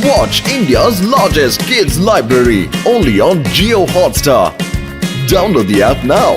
Watch India's largest kids library only on Jio Hotstar. Download the app now.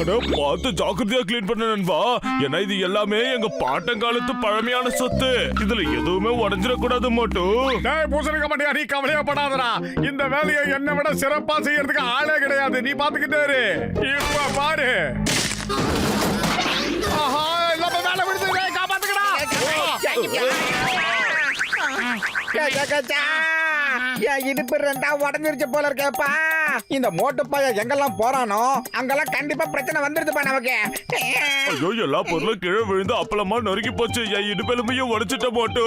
அட பார்த்து ஜாக்கிரதையா clean பண்ண நண்பா. ஏன்னா இது எல்லாமே எங்க பாட்டங்காலத்து பழமையான சொத்து. இதுல எதுவுமே உடைஞ்சிடக்கூடாது மட்டும். பூசணிக்க மாட்டியா, நீ கவலையா படாதடா. இந்த வேலையை என்னை விட சிறப்பா செய்யறதுக்கு ஆளே கிடையாது. நீ பாத்துக்கிட்டே இரு. இப்ப பாரு. ஆஹா, நம்ம வேலை விடுது. காப்பாத்துக்கடா. என் இடுப்பு ரெண்டா உடஞ்சிருச்சு போல இருக்கேப்பா. இந்த மோட்டு பையன் எங்கெல்லாம் போறானோ அங்கெல்லாம் கண்டிப்பா பிரச்சனை வந்துருதுப்பா நமக்கு. ஐயோ, எல்லா பொருளும் கீழே விழுந்து அப்பளமா நொறுக்கி போச்சு. என் இடுப்பெலும்பையும் உடைச்சிட்ட போட்டு.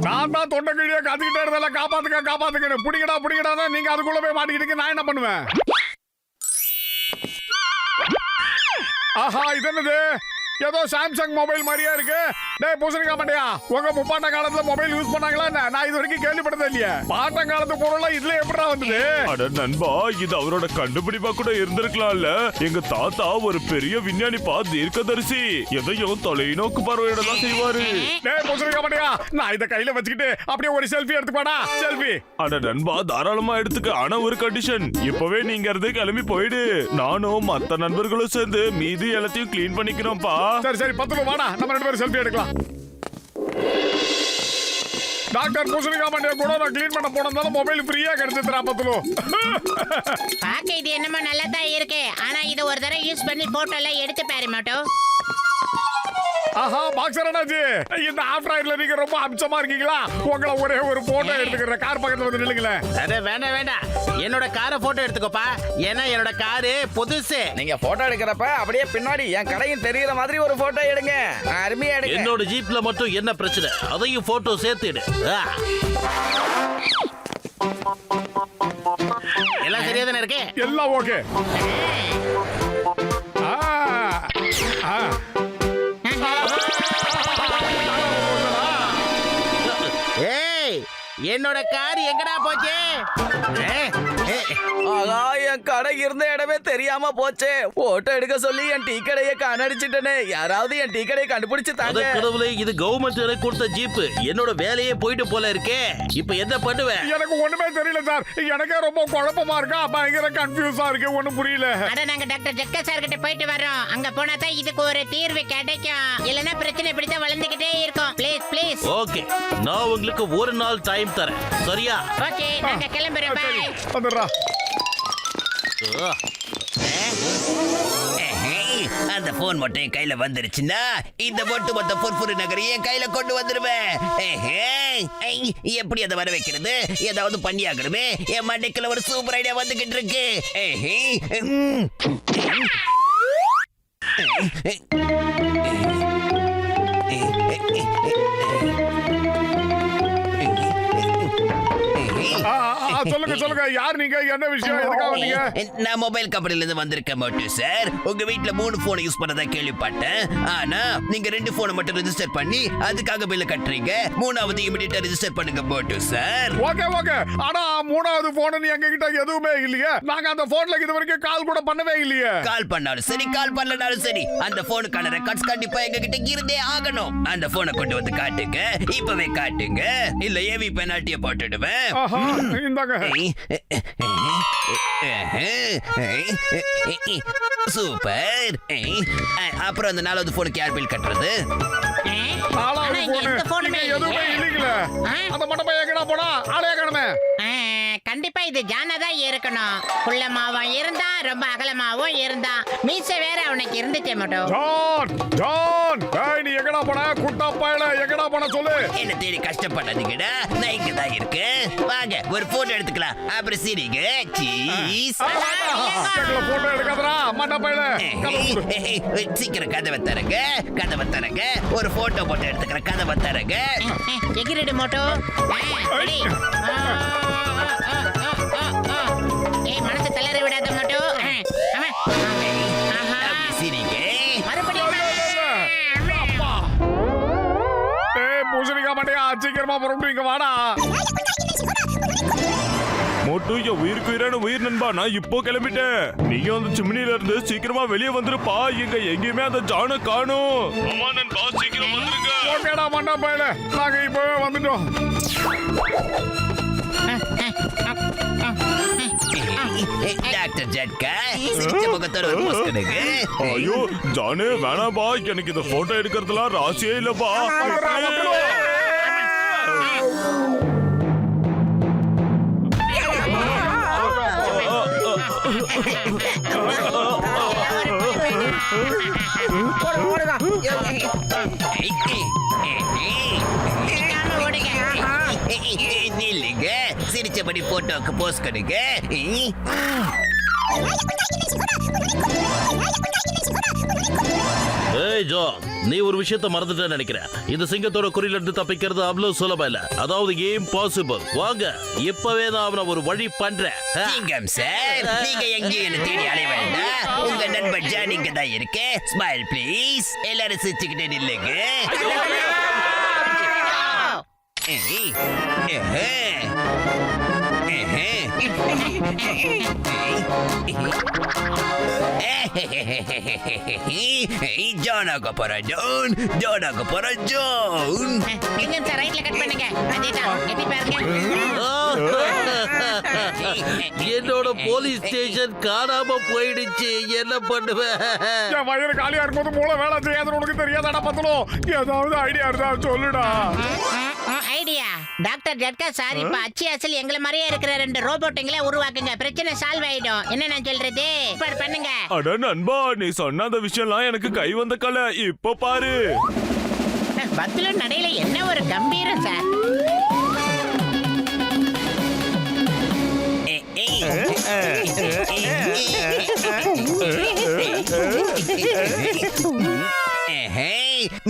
நான் தான் தொண்டை கிழியா கத்துக்கிட்டே இருந்தெல்லாம் காப்பாத்துக்க புடிங்கடா தான் நீங்க அதுக்குள்ள போய் மாட்டிக்கிட்டு நான் என்ன பண்ணுவேன்? ஆஹா, இது என்னது? ஏதோ சாம்சங் மொபைல் மாதிரியா இருக்கு. டேய் பூசணிக்கா மாட்டியா, உங்க முப்பாட்ட காலத்துல மொபைல் யூஸ் பண்ணாங்களா? நான் இது வரைக்கும் கேள்விப்பட்டதே இல்லையே. பாட்ட காலத்து பொருள் இதுல எப்படிடா வந்தது? அட நண்பா, இது அவரோட கண்டுபிடிப்பா கூட இருந்திருக்கலாம்ல. எங்க தாத்தா ஒரு பெரிய விஞ்ஞானிப்பா, தீர்க்கதரிசி. எதையும் தொலைநோக்கு பார்வையோட தான் செய்வாரு. டேய் பூசணிக்கா மாட்டியா, நான் இத கையில வச்சுக்கிட்டு அப்படியே ஒரு செல்ஃபி எடுத்துப்பாடா. செல்ஃபி. அட நண்பா, தாராளமா எடுத்துக்க. ஆனா ஒரு கண்டிஷன். இப்பவே நீங்க இருந்து கிளம்பி போயிடு. நானும் மத்த நண்பர்களும் சேர்ந்து மீதி எல்லாத்தையும் கிளீன் பண்ணிக்கிறோம்ப்பா. சரி பத்துல வாடா, நம்ம ரெண்டு பேரும் செல்ஃபி எடுக்கலாம். டாக்டர் பூசணிக்கா மாட்டியா கூட நான் கிளீன் பண்ண போனதால மொபைல் ஃப்ரீயா கிடைச்சிருக்கா பத்துல. பாக்க இது என்னமோ நல்லா தான் இருக்கு. ஆனா இத ஒரு தடவை யூஸ் பண்ணி போட்டோ எல்லாம் எடுத்து பாரு மாட்டோ. ஆஹா, பாக்ஸர் அண்ணாச்சி, இந்த ஆஃப் ரைட்ல நீங்க ரொம்ப அம்சமா இருக்கீங்களா? உங்களை ஒரே ஒரு போட்டோ எடுத்துக்கிறேன். கார் பக்கத்துல வந்து நில்லுங்களேன். அட வேண்டாம், என்னோட காரை போட்டோ எடுத்துக்கோப்பா. ஏன்னா என்னோட காரு புதுசு. நீங்க போட்டோ எடுக்கிறப்ப அப்படியே பின்னாடி என் கடையும் தெரியுற மாதிரி ஒரு போட்டோ எடுங்க. அருமையா எடுங்க. என்னோட ஜீப்ல மட்டும் என்ன பிரச்சனை, அதையும் போட்டோ சேர்த்து எடு. எல்லாம் சரியா தானே இருக்கு? எல்லாம் ஓகே. ஏய், என்னோட கார் எங்கடா போச்சு? ஆகா, என் கடை இருந்த இடமே தெரியாம போச்சே. போட்டோ எடுக்க சொல்லி என் டீ கடையை கண்ணடிச்சிட்டனே. யாராவது என் டீ கடையை கண்டுபிடிச்சு தாங்க. கடவுளே, இது கவர்மெண்ட் எனக்கு கொடுத்த ஜீப். என்னோட வேலையே போயிட்டு போல இருக்கே. இப்ப என்ன பண்ணுவேன்? எனக்கு ஒண்ணுமே தெரியல சார். எனக்கே ரொம்ப குழப்பமா இருக்கா. பயங்கர கன்ஃபியூஸா இருக்கு. ஒண்ணும் புரியல. அட நாங்க டாக்டர் ஜக்கா சார் கிட்ட போயிட்டு வரோம். அங்க போனா தான் இதுக்கு ஒரு தீர்வு கிடைக்கும். இல்லனா பிரச்சனை இப்படிதான் வளர்ந்துகிட்டே இருக்கும். ப்ளீஸ். ஓகே, நான் உங்களுக்கு ஒரு நாள் டைம் தரேன். சரியா? ஓகே, நாங்க கிளம்புறோம். பை. வந்துடுறா. அந்த போன் மட்டும் என் கையில வந்துருச்சுன்னா இந்த ஒட்டுமொத்த பொற்புரு நகரை என் கையில கொண்டு வந்துருவேன். எப்படி அதை வர வைக்கிறது? ஏதாவது பண்ணி ஆகணுமே. என் மண்டைக்குள்ள ஒரு சூப்பர் ஐடியா வந்துகிட்டு இருக்கு. சொல்லுங்க யார் நீங்க? என்ன விஷயம்? எதுக்காக வந்தீங்க? நான் மொபைல் கம்பெனில இருந்து வந்திருக்கேன் மோட்டு சார். உங்க வீட்ல 3 போன் யூஸ் பண்ணதா கேள்விப்பட்டேன். ஆனா நீங்க 2 போனை மட்டும் ரெஜிஸ்டர் பண்ணி அதுக்காக பில் கட்டுறீங்க. 3வது இமிடியேட்டா ரெஜிஸ்டர் பண்ணுங்க மோட்டு சார். ஓகே. ஆனா 3வது போன் எங்க கிட்ட எதுவுமே இல்லையே. நாங்க அந்த போன்ல இது வரைக்கும் கால் கூட பண்ணவே இல்லையே. கால் பண்ணாலும் சரி, கால் பண்ணலனாலும் சரி, அந்த போனுக்கான ரெக்கார்ட்ஸ் கண்டிப்பா எங்க கிட்ட இருந்தே ஆகணும். அந்த போனை கொண்டு வந்து காட்டுங்க. இப்பவே காட்டுங்க, இல்ல ஏவி பெனால்ட்டிய போட்டுடுவேன். இந்தாங்க. சூப்பர். அப்புறம் அந்த 4வது போனுக்கு யார் பில் கட்டுறது? 4வது போன் எதுவுமே இல்லீங்களே. அந்த மண்டபம் எங்கடா போனா? ஆளே காணுமே. கண்டிப்பா இது ஜானா தான் இருக்கணும். குள்ளமாவும் இருந்தா, ரொம்ப அகலமாவும் இருந்தா, மீச வேற அவனுக்கு இருந்துச்சே மட்டும். ஜான், நீ எங்கடா போன? குட்டா பயல எங்கடா போன சொல்லு. என்ன தேடி கஷ்டப்படாதீங்கடா, நான் இங்க தான் இருக்கேன். வாங்க ஒரு போட்டோ எடுத்துக்கலாம். அப்புறம் சிரிங்க. சீஸ். போட்டோ எடுக்காதடா மண்ட பயல. சீக்கிரம் கதவை தரங்க. ஒரு போட்டோ போட்டு எடுத்துக்கிற கதவை தரங்க. எகிரிடு மோட்டோ. மனசு தளர விடாத மோட்டோ. சீக்கிரமா புறப்பட்டு இங்க வாடா. மோட்டு என் உயிருக்கு உயிரான உயிர் நண்பா, நான் இப்போ கிளம்பிட்டேன். நீங்க அந்த சிம்னில இருந்து சீக்கிரமா வெளியே வந்துருப்பா. இங்க எங்கேயுமே அந்த ஜானை காணோம். அம்மா நண்பா, சீக்கிரம் வந்துருங்க. ஓகேடா மண்டா பயல, நாங்க இப்பவே வந்துட்டோம். டாக்டர் ஜட்கா சிரிச்ச முகத்தோட ஒரு போஸ் கொடுங்க. ஐயோ ஜானே வேணாம்பா, எனக்கு இந்த போட்டோ எடுக்கிறதுலாம் ராசியே இல்லப்பா. நில்லுங்க, சிரிச்சபடி போட்டோக்கு போஸ் கொடுங்க. ஏய் ஜோ, நீ ஒரு விஷயத்த மறந்துட்ட நினைக்கிறேன். இந்த சிங்கத்தோட குறியில இருந்து தப்பிக்கிறது அவ்வளவு சுலபம் இல்ல. அதாவது இம்பாசிபிள். வாங்க, இப்பவே நான் அவனை ஒரு வழி பண்றேன். சிங்கம் சார், நீங்க எங்கேயும் என்ன தேடி அலைய வேண்டாம். உங்க நண்பர் ஜான் இங்க தான் இருக்கு. Smile please. எல்லாரும் சிரிச்சுக்கிட்டே நில்லுங்க. ஜோனாக போற ஜோன், ஜோனாக போற ஜோன். எங்க சார் ரைட்ல கட் பண்ணுங்க. அதேதான் எட்டி பாருங்க. என்னோட போலீஸ் ஸ்டேஷன் காணாம போயிடுச்சு. என்ன பண்ணுவேன்? என் வயிறு காலியா இருக்கும்போது மூளை வேலை செய்யாதுன்னு உனக்கு தெரியாதாடா பத்தலும்? ஏதாவது ஐடியா இருந்தா சொல்லுடா. ஐடியா டாக்டர் ஜட்கா சார், இப்ப அச்சு அசல் எங்களை மாதிரியே இருக்கிற 2 ரோபோட்டுங்களை உருவாக்குங்க. பிரச்சனை சால்வ் ஆயிடும். என்ன நான் சொல்றது? இப்ப பண்ணுங்க. அட நண்பா, நீ சொன்ன அந்த விஷயம்லாம் எனக்கு கை வந்த கலை. இப்போ பாரு. பத்துல நடையில என்ன ஒரு கம்பீரம் சார்.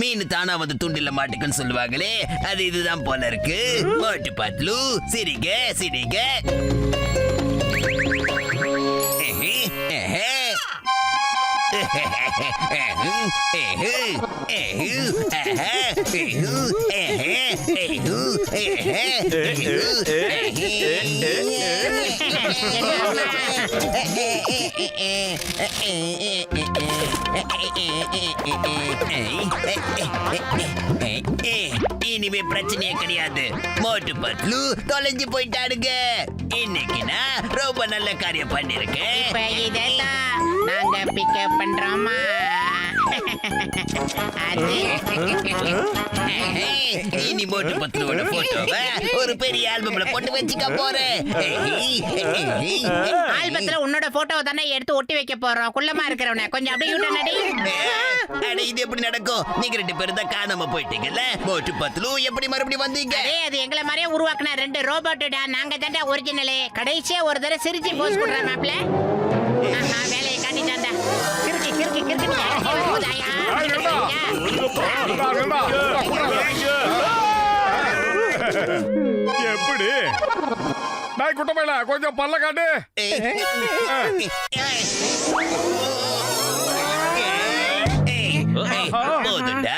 மீன் தானா வந்து துண்டில மாட்டுக்குன்னு சொல்லுவாங்களே, அது இதுதான் போல இருக்கு. மோட்டு பத்லு, சிரிங்க சிரிங்க. இனிமே பிரச்சனையே கிடையாது. மோட்டு பத்லு தொலைஞ்சு போயிட்டாடுங்க. இன்னைக்கு நான் ரொம்ப நல்ல காரியம் பண்ணிருக்கேன். இப்ப இதெல்லாம் நாங்க பிக்கப் பண்றோமா? இனி மோட்டு பத்லுவோட போட்டோவை ஒரு பெரிய ஆல்பம்ல போட்டு வச்சுக்க போறேன். ஆல்பத்துல உன்னோட போட்டோவை தானே எடுத்து ஒட்டி வைக்க போறோம். குள்ளமா இருக்கிறவன கொஞ்சம் அப்படியே யூட்டன் அடி. அட, இது எப்படி நடக்கும்? நீங்க 2 பேரும் தான் காணாம போயிட்டீங்கல்ல. மோட்டு பத்லு எப்படி மறுபடியும் வந்தீங்க? அது எங்களை மாதிரியே உருவாக்குன 2 ரோபோட்டுடா. நாங்க தான்டா ஒரிஜினலே. கடைசியா ஒரு தடவை சிரிச்சு போஸ் கொடுற மேப்ல. வேலையை காட்டிட்டான்டா. கிறுக்கி கிறுக்கி கிறுக்கி எப்படி நாய் குட்டமையில கொஞ்சம் பல்ல காட்டு. போதுண்டா,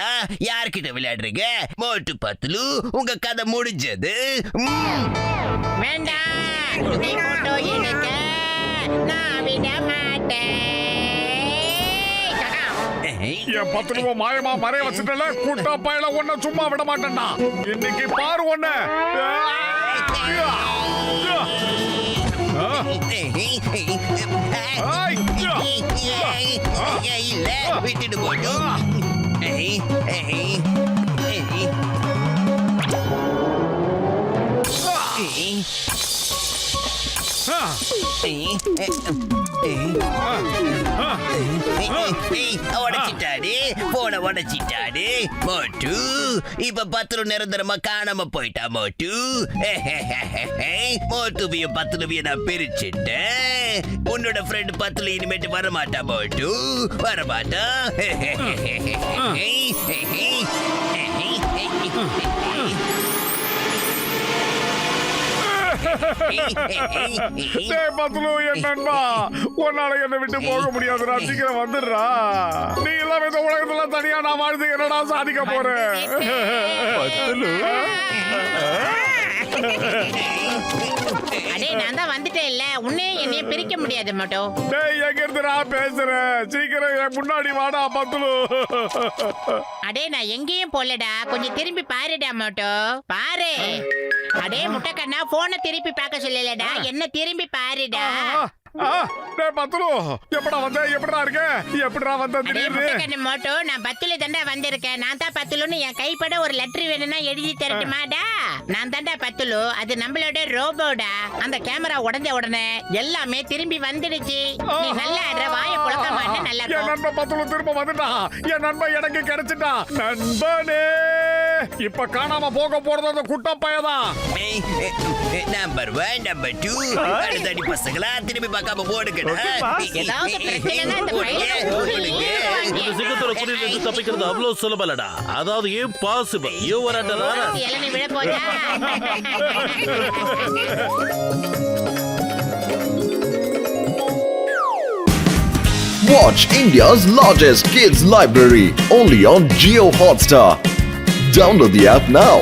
யார்கிட்ட விளையாடுறீங்க? மோட்டு பத்லு, உங்க கதை முடிஞ்சது. வேண்டாம், நீ போட்டோ எடுக்க நான் விட மாட்டேன். என் 10 ரூபா மாயமா மறைய வச்சுட்டல. குட்டா பையல ஒன்ன சும்மா விட மாட்டேன்டா. இன்னைக்கு பாரு ஒன்ன. இல்ல, விட்டுட்டு போட்டோம். உடைச்சிட்டாடி, போன உடைச்சிட்டாடி. மோட்டு இப்ப 10 நிரந்தரமா காணாம போயிட்டா. மோட்டு மோட்டுவியும் 10 நான் பிரிச்சுட்டேன். உன்னோட ஃப்ரெண்ட் 10 இனிமேட்டு வரமாட்டா. மோட்டு வரமாட்டா. டேய் பத்லு என் நண்பா உன்னால என்னை விட்டு போக முடியாதுடா சீக்கிரம் வந்துடுறா நீ இல்லாம இந்த உலகத்துல தனியா நான் வாழ்ந்து என்னடா சாதிக்க போறேன் அடே நான் தான் வந்துட்டேன் இல்ல உன்னே என்னைய பிரிக்க முடியாது மோட்டோ. டேய் எங்க இருந்து நான் பேசுறேன் சீக்கிரம் என் முன்னாடி வாடா பத்லு அடே நான் எங்கேயும் போலடா கொஞ்சம் திரும்பி பாருடா மோட்டோ பாரு. அடே முட்டைக்கண்ணா போனை திருப்பி பார்க்க சொல்லலடா என்ன திரும்பி பாருடா. டேய் பத்லு எப்படா வந்த எப்படா இருக்க எப்படா வந்த அடே திடீர்னு முட்டைக்கண்ணு மோட்டோ நான் பத்துல தாண்டா வந்திருக்கேன். நான் தான் பத்துலுன்னு என் கைப்பட ஒரு லெட்டர் வேணும்னா எழுதி தரட்டுமாடா. நான் தாண்டா பத்துலு அது நம்மளோட ரோபோடா. அந்த கேமரா உடஞ்ச உடனே எல்லாமே திரும்பி வந்துடுச்சு. நீ நல்லா ஆடுற வாய புழக்க மாட்டேன் நல்லா என் இருக்கும். நண்பன் பத்லு திரும்ப வந்துட்டான் என் நண்பன் எனக்கு கிடைச்சிட்டான் நண்பனே இப்ப காணாம போக போறது அந்த குட்ட பையதான் நம்பர் 1 நம்பர் 2 அடுத்தடி பசங்களா திரும்பி பார்க்காம போடுங்கடா ஏதாவது பிரச்சனைனா இந்த பையனை ஓடுங்க. இந்த சிங்கத்தோட குறியில இருந்து தப்பிக்கிறது அவ்வளவு சுலபலடா. அதாவது impossible. You are under arrest. இளநீ விழ போதா. Watch India's largest kids library only on Geo Hotstar. Download the app now.